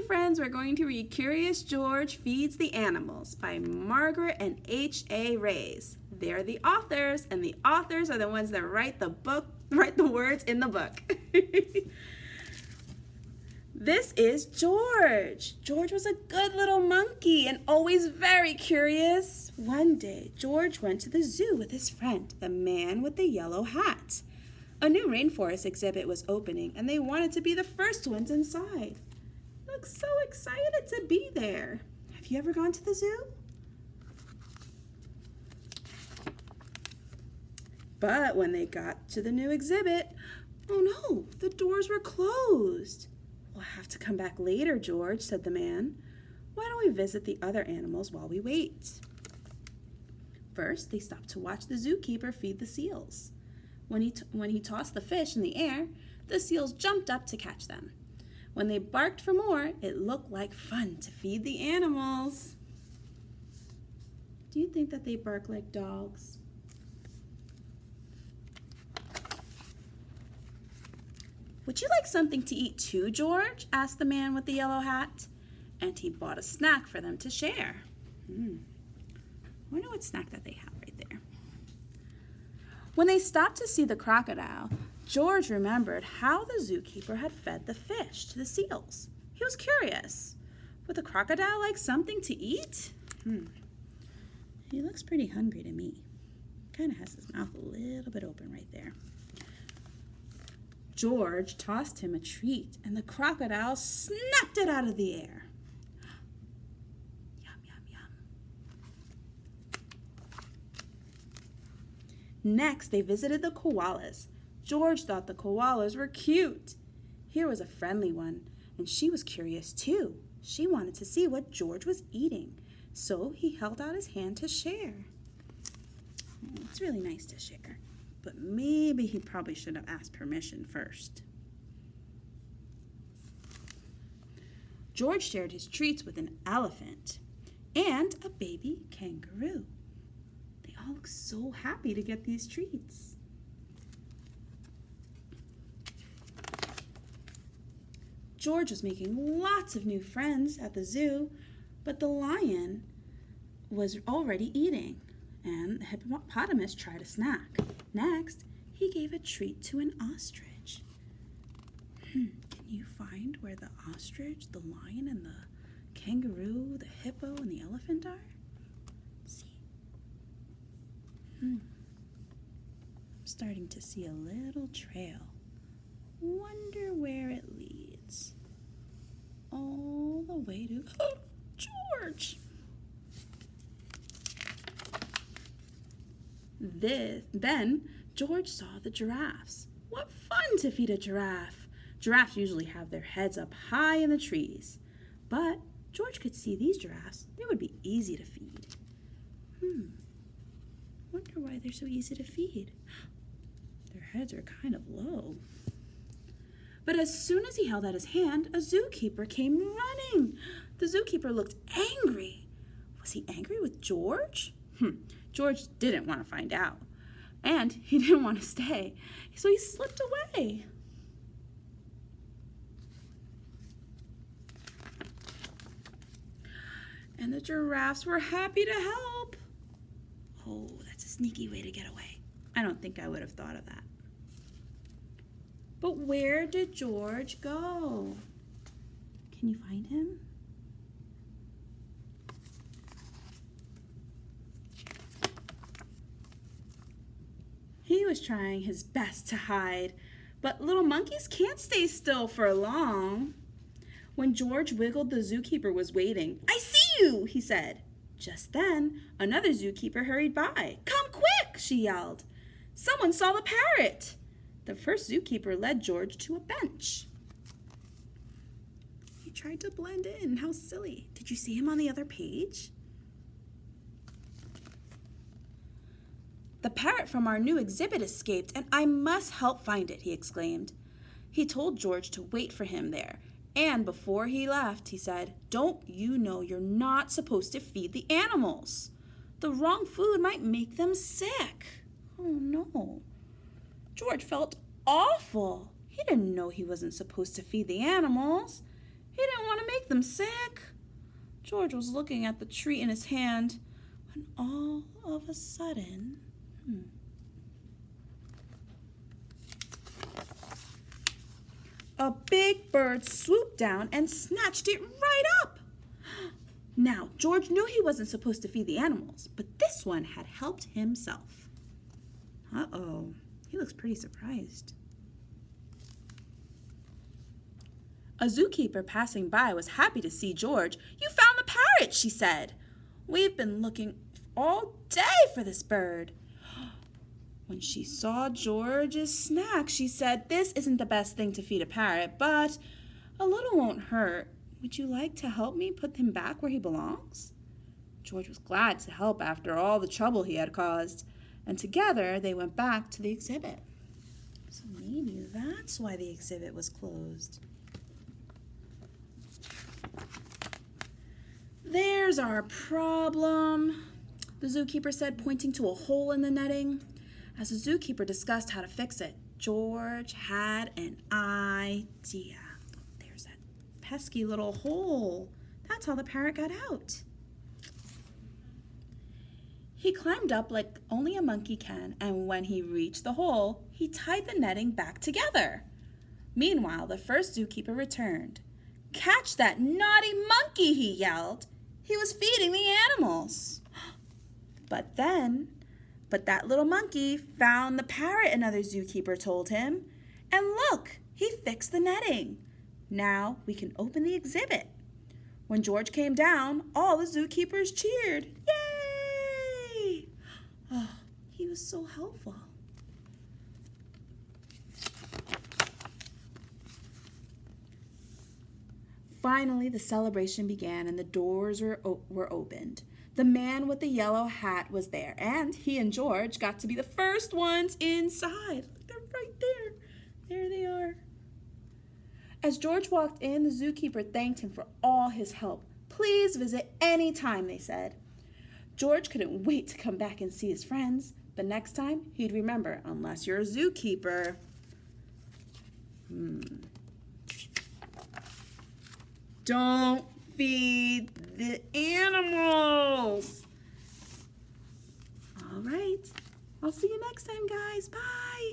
friends, we're going to read Curious George Feeds the Animals by Margaret and H.A. Rays. They're the authors, and the authors are the ones that write the words in the book. This is George. George was a good little monkey and always very curious. One day, George went to the zoo with his friend, the man with the yellow hat. A new rainforest exhibit was opening, and they wanted to be the first ones inside. They looked so excited to be there. Have you ever gone to the zoo? But when they got to the new exhibit, oh no, the doors were closed. We'll have to come back later, George, said the man. Why don't we visit the other animals while we wait? First, they stopped to watch the zookeeper feed the seals. When he tossed the fish in the air, the seals jumped up to catch them. When they barked for more, it looked like fun to feed the animals. Do you think that they bark like dogs? Would you like something to eat too, George? Asked the man with the yellow hat. And he bought a snack for them to share. I wonder what snack that they have right there. When they stopped to see the crocodile, George remembered how the zookeeper had fed the fish to the seals. He was curious. Would the crocodile like something to eat? He looks pretty hungry to me. Kind of has his mouth a little bit open right there. George tossed him a treat, and the crocodile snapped it out of the air. Yum, yum, yum. Next, they visited the koalas. George thought the koalas were cute. Here was a friendly one, and she was curious too. She wanted to see what George was eating, so he held out his hand to share. It's really nice to share. But maybe he probably should have asked permission first. George shared his treats with an elephant and a baby kangaroo. They all look so happy to get these treats. George was making lots of new friends at the zoo, but the lion was already eating, and the hippopotamus tried a snack. Next, he gave a treat to an ostrich. Can you find where the ostrich, the lion, and the kangaroo, the hippo, and the elephant are? Let's see. I'm starting to see a little trail. Wonder where it leads. All the way to... Oh, George! Then George saw the giraffes. What fun to feed a giraffe! Giraffes usually have their heads up high in the trees. But George could see these giraffes. They would be easy to feed. Wonder why they're so easy to feed. Their heads are kind of low. But as soon as he held out his hand, a zookeeper came running. The zookeeper looked angry. Was he angry with George? George didn't want to find out, and he didn't want to stay, so he slipped away. And the giraffes were happy to help. Oh, that's a sneaky way to get away. I don't think I would have thought of that. But where did George go? Can you find him? He was trying his best to hide, but little monkeys can't stay still for long. When George wiggled, the zookeeper was waiting. "I see you," he said. Just then, another zookeeper hurried by. "Come quick," she yelled. "Someone saw the parrot." The first zookeeper led George to a bench. He tried to blend in. How silly. Did you see him on the other page? "The parrot from our new exhibit escaped, and I must help find it," he exclaimed. He told George to wait for him there, and before he left, he said, "Don't you know you're not supposed to feed the animals? The wrong food might make them sick." Oh no. George felt awful. He didn't know he wasn't supposed to feed the animals. He didn't want to make them them sick. George was looking at the treat in his hand when all of a sudden, a big bird swooped down and snatched it right up. Now, George knew he wasn't supposed to feed the animals, but this one had helped himself. Uh-oh, he looks pretty surprised. A zookeeper passing by was happy to see George. "You found the parrot," she said. "We've been looking all day for this bird." When she saw George's snack, she said, "This isn't the best thing to feed a parrot, but a little won't hurt. Would you like to help me put him back where he belongs?" George was glad to help after all the trouble he had caused, and together they went back to the exhibit. So maybe that's why the exhibit was closed. "There's our problem," the zookeeper said, pointing to a hole in the netting. As the zookeeper discussed how to fix it, George had an idea. There's that pesky little hole. That's how the parrot got out. He climbed up like only a monkey can, and when he reached the hole, he tied the netting back together. Meanwhile, the first zookeeper returned. "Catch that naughty monkey," he yelled. He was feeding the animals. But that little monkey found the parrot, another zookeeper told him. And look, he fixed the netting. Now we can open the exhibit. When George came down, all the zookeepers cheered. Yay! Oh, he was so helpful. Finally, the celebration began and the doors were opened. The man with the yellow hat was there, and he and George got to be the first ones inside. Look, they're right there. There they are. As George walked in, the zookeeper thanked him for all his help. "Please visit any time," they said. George couldn't wait to come back and see his friends, but next time he'd remember, unless you're a zookeeper. Don't feed the animals. All right. I'll see you next time, guys. Bye.